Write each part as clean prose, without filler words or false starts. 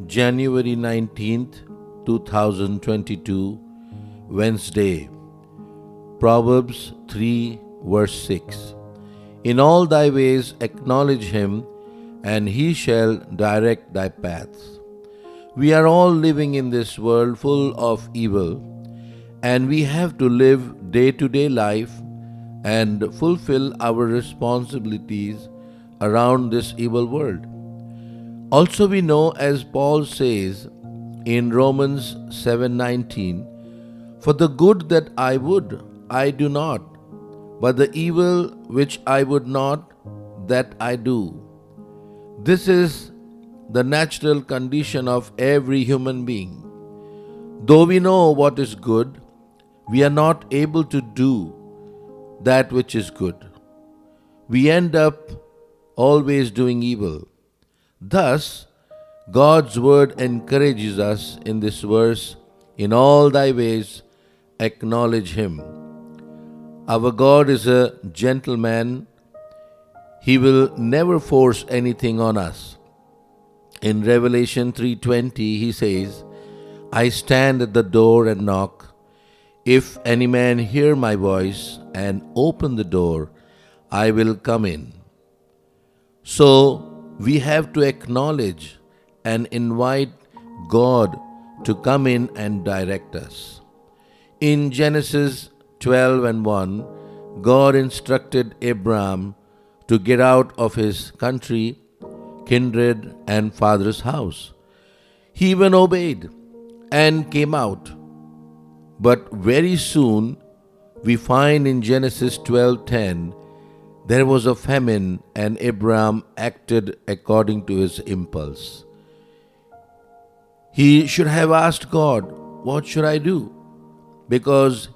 January 19th, 2022, Wednesday. Proverbs 3 verse 6. In all thy ways acknowledge him, and he shall direct thy paths. We are all living in this world full of evil, and we have to live day-to-day life and fulfill our responsibilities around this evil world. Also we know, as Paul says in Romans 7:19, for the good that I would, I do not, but the evil which I would not, that I do. This is the natural condition of every human being. Though we know what is good, we are not able to do that which is good. We end up always doing evil. Thus, God's word encourages us in this verse, in all thy ways acknowledge him. Our God is a gentleman. He will never force anything on us. In Revelation 3:20, he says, I stand at the door and knock. If any man hear my voice and open the door, I will come in. So, we have to acknowledge and invite God to come in and direct us. In Genesis 12:1, God instructed Abraham to get out of his country, kindred, and father's house. He even obeyed and came out. But very soon, we find in Genesis 12:10, there was a famine, and Abraham acted according to his impulse. He should have asked God, what should I do? Because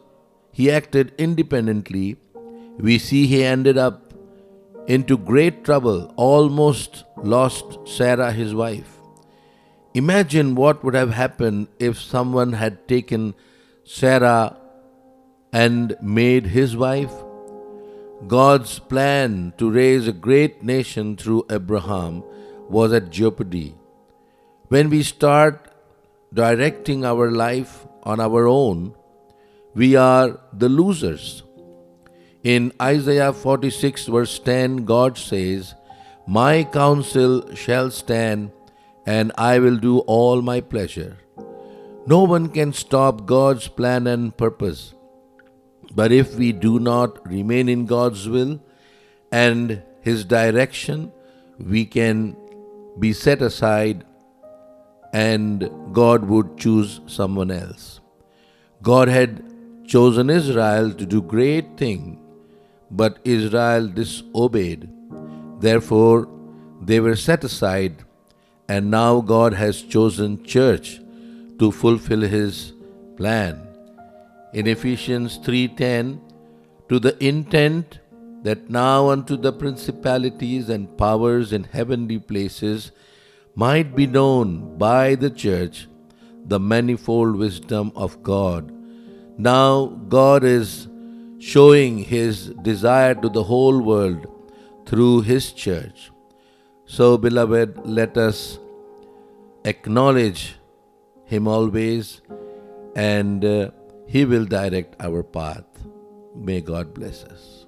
he acted independently, we see he ended up into great trouble, almost lost Sarah, his wife. Imagine what would have happened if someone had taken Sarah and made his wife. God's plan to raise a great nation through Abraham was at jeopardy. When we start directing our life on our own, we are the losers. In Isaiah 46 verse 10, God says, my counsel shall stand, and I will do all my pleasure. No one can stop God's plan and purpose. But if we do not remain in God's will and his direction, we can be set aside and God would choose someone else. God had chosen Israel to do great things, but Israel disobeyed. Therefore, they were set aside, and now God has chosen church to fulfill his plan. In Ephesians 3:10, to the intent that now unto the principalities and powers in heavenly places might be known by the church the manifold wisdom of God. Now God is showing his desire to the whole world through his church. So, beloved, let us acknowledge him always, and he will direct our path. May God bless us.